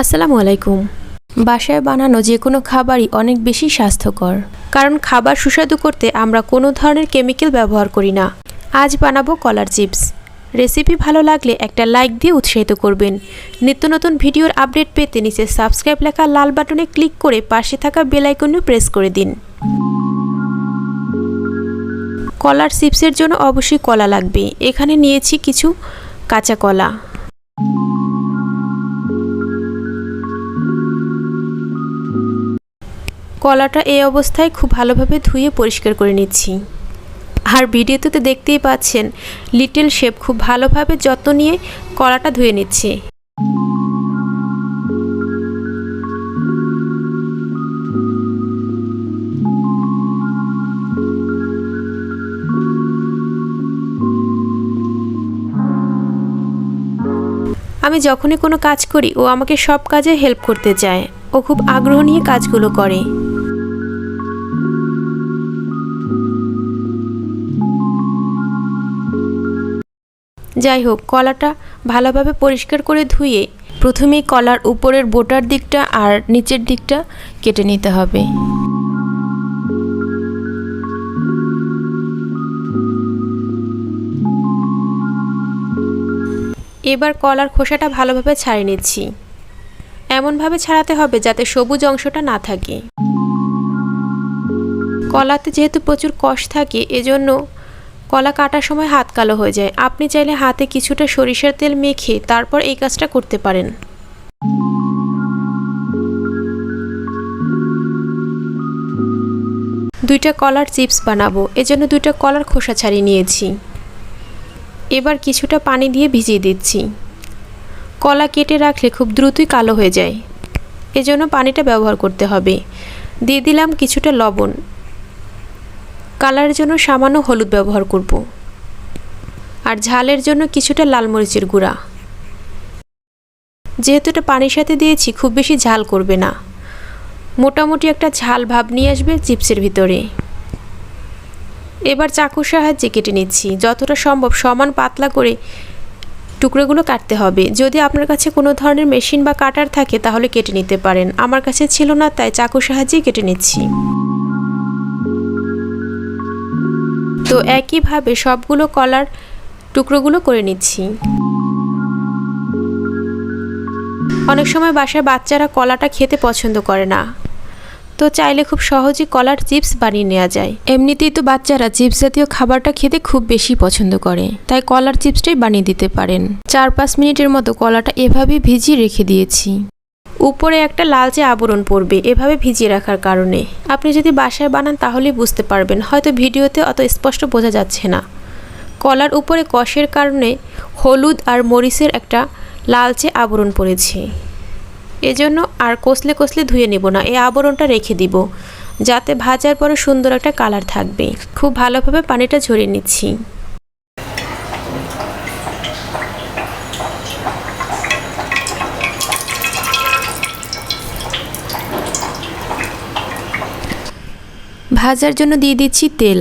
আসসালামু আলাইকুম। বাসায় বানানো যে কোনো খাবারই অনেক বেশি স্বাস্থ্যকর, কারণ খাবার সুস্বাদু করতে আমরা কোনো ধরনের কেমিক্যাল ব্যবহার করি না। আজ বানাবো কলার চিপস। রেসিপি ভালো লাগলে একটা লাইক দিয়ে উৎসাহিত করবেন। নিত্য নতুন ভিডিওর আপডেট পেতে নিচে সাবস্ক্রাইব লেখা লাল বাটনে ক্লিক করে পাশে থাকা বেল আইকনও প্রেস করে দিন। কলার চিপসের জন্য অবশ্যই কলা লাগবে। এখানে নিয়েছি কিছু কাঁচা কলা। কলাটা এই অবস্থায় খুব ভালোভাবে ধুয়ে পরিষ্কার করে নিচ্ছি। আর ভিডিওতে তো দেখতেই পাচ্ছেন লিটল শেফ খুব ভালোভাবে যত্ন নিয়ে কলাটা ধুয়ে নিচ্ছে। আমি যখনই কোনো কাজ করি ও আমাকে সব কাজে হেল্প করতে চায়। ও খুব আগ্রহ নিয়ে কাজগুলো করে। যাই হোক, কলাটা ভালোভাবে পরিষ্কার করে ধুয়ে প্রথমেই কলার উপরের বোটার দিকটা আর নিচের দিকটা কেটে নিতে হবে। এবার কলার খোসাটা ভালোভাবে ছাড়িয়ে নিচ্ছি। এমনভাবে ছাড়াতে হবে যাতে সবুজ অংশটা না থাকে। কলাতে যেহেতু প্রচুর কষ থাকে, এজন্য কলা কাটার সময় হাত কালো হয়ে যায়। আপনি চাইলে হাতে কিছুটা সরিষার তেল মেখে তারপর এই কাজটা করতে পারেন। দুইটা কলার চিপস বানাবো, এজন্য দুইটা কলার খোসা ছাড়িয়ে নিয়েছি। এবার কিছুটা পানি দিয়ে ভিজিয়ে দিচ্ছি। কলা কেটে রাখলে খুব দ্রুতই কালো হয়ে যায়, এজন্য পানিটা ব্যবহার করতে হবে। দিয়ে দিলাম কিছুটা লবণ। কালারের জন্য সামান্য হলুদ ব্যবহার করব, আর ঝালের জন্য কিছুটা লাল মরিচের গুঁড়া। যেহেতু এটা পানির সাথে দিয়েছি, খুব বেশি ঝাল করবে না, মোটামুটি একটা ঝাল ভাব নিয়ে আসবে চিপসের ভিতরে। এবার চাকুর সাহায্যে কেটে নিচ্ছি। যতটা সম্ভব সমান পাতলা করে টুকরোগুলো কাটতে হবে। যদি আপনার কাছে কোনো ধরনের মেশিন বা কাটার থাকে তাহলে কেটে নিতে পারেন। আমার কাছে ছিল না, তাই চাকুর সাহায্যেই কেটে নিচ্ছি। তো একইভাবে সবগুলো কলার টুকরোগুলো করে নিচ্ছি। অনেক সময় বাসায় বাচ্চারা কলাটা খেতে পছন্দ করে না, তো চাইলে খুব সহজেই কলার চিপস বানিয়ে নেওয়া যায়। এমনিতেই তো বাচ্চারা চিপস জাতীয় খাবারটা খেতে খুব বেশি পছন্দ করে, তাই কলার চিপসটাই বানিয়ে দিতে পারেন। 4-5 মিনিটের মতো কলাটা এভাবে ভিজিয়ে রেখে দিয়েছি। উপরে একটা লালচে আবরণ পড়বে এভাবে ভিজিয়ে রাখার কারণে। আপনি যদি বাসায় বানান তাহলেই বুঝতে পারবেন, হয়তো ভিডিওতে অত স্পষ্ট বোঝা যাচ্ছে না। কলার উপরে কষের কারণে হলুদ আর মরিচের একটা লালচে আবরণ পড়েছে, এজন্য আর কষলে কষলে ধুয়ে নেব না, এই আবরণটা রেখে দিব যাতে ভাজার পরে সুন্দর একটা কালার থাকবে। খুব ভালোভাবে পানিটা ঝরিয়ে নিচ্ছি। ভাজার জন্য দিয়ে দিচ্ছি তেল।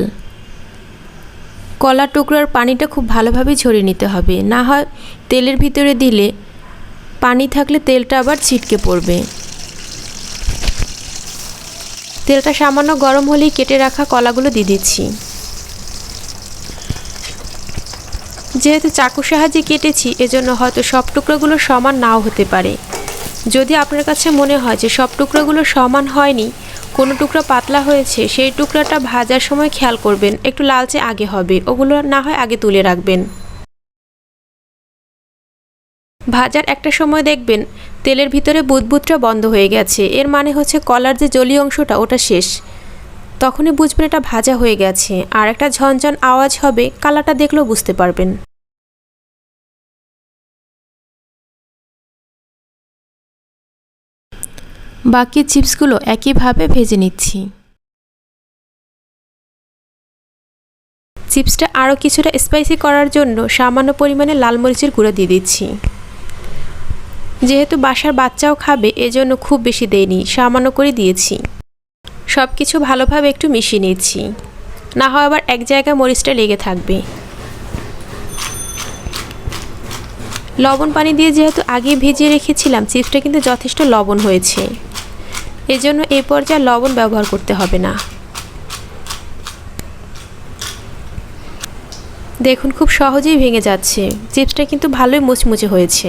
কলার টুকরার পানিটা খুব ভালোভাবে ঝরিয়ে নিতে হবে, না হয় তেলের ভিতরে দিলে পানি থাকলে তেলটা আবার ছিটকে পড়বে। তেলটা সামান্য গরম হলেই কেটে রাখা কলাগুলো দিয়ে দিচ্ছি। যেহেতু চাকুর সাহায্যে কেটেছি, এজন্য হয়তো সব টুকরোগুলো সমান নাও হতে পারে। যদি আপনার কাছে মনে হয় যে সব টুকরোগুলো সমান হয়নি, কোনো টুকরা পাতলা হয়েছে, সেই টুকরাটা ভাজার সময় খেয়াল করবেন একটু লালচে আগে হবে, ওগুলো না হয় আগে তুলে রাখবেন। ভাজার একটা সময় দেখবেন তেলের ভিতরে বুদবুদটা বন্ধ হয়ে গেছে, এর মানে হচ্ছে কলার যে জলীয় অংশটা ওটা শেষ। তখনই বুঝবেন এটা ভাজা হয়ে গেছে, আর একটা ঝনঝন আওয়াজ হবে, কালারটা দেখলেও বুঝতে পারবেন। বাকি চিপসগুলো একইভাবে ভেজে নিচ্ছি। চিপসটা আরও কিছুটা স্পাইসি করার জন্য সামান্য পরিমাণে লাল মরিচের গুঁড়ো দিয়ে দিচ্ছি। যেহেতু বাসার বাচ্চাও খাবে, এজন্য খুব বেশি দেইনি, সামান্য করে দিয়েছি। সব কিছু ভালোভাবে একটু মিশিয়ে নিচ্ছি, না হয় আবার এক জায়গায় মরিচটা লেগে থাকবে। লবণ পানি দিয়ে যেহেতু আগে ভিজিয়ে রেখেছিলাম, চিপসটা কিন্তু যথেষ্ট লবণ হয়েছে। এজন্য এই পর্যায়ে লবণ ব্যবহার করতে হবে না। দেখুন খুব সহজেই ভেঙে যাচ্ছে। চিপসটা কিন্তু ভালোই মুচমুচে হয়েছে।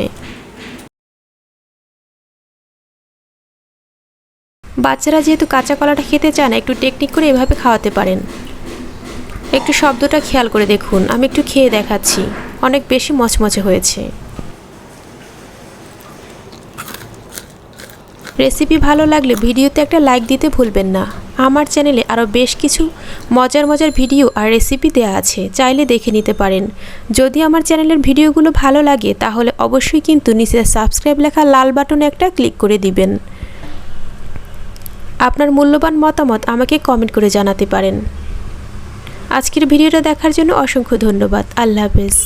বাচ্চারা যেহেতু কাঁচা কলাটা খেতে চায় না, একটু টেকনিক করে এভাবে খাওয়াতে পারেন। একটু শব্দটা খেয়াল করে দেখুন, আমি একটু খেয়ে দেখাচ্ছি। অনেক বেশি মচমচে হয়েছে। রেসিপি ভালো লাগলে ভিডিওতে একটা লাইক দিতে ভুলবেন না। আমার চ্যানেলে আরও বেশ কিছু মজার মজার ভিডিও আর রেসিপি দেওয়া আছে, চাইলে দেখে নিতে পারেন। যদি আমার চ্যানেলের ভিডিওগুলো ভালো লাগে তাহলে অবশ্যই কিন্তু নিচে সাবস্ক্রাইব লেখা লাল বাটনে একটা ক্লিক করে দিবেন। আপনার মূল্যবান মতামত আমাকে কমেন্ট করে জানাতে পারেন। আজকের ভিডিওটা দেখার জন্য অসংখ্য ধন্যবাদ। আল্লাহ হাফেজ।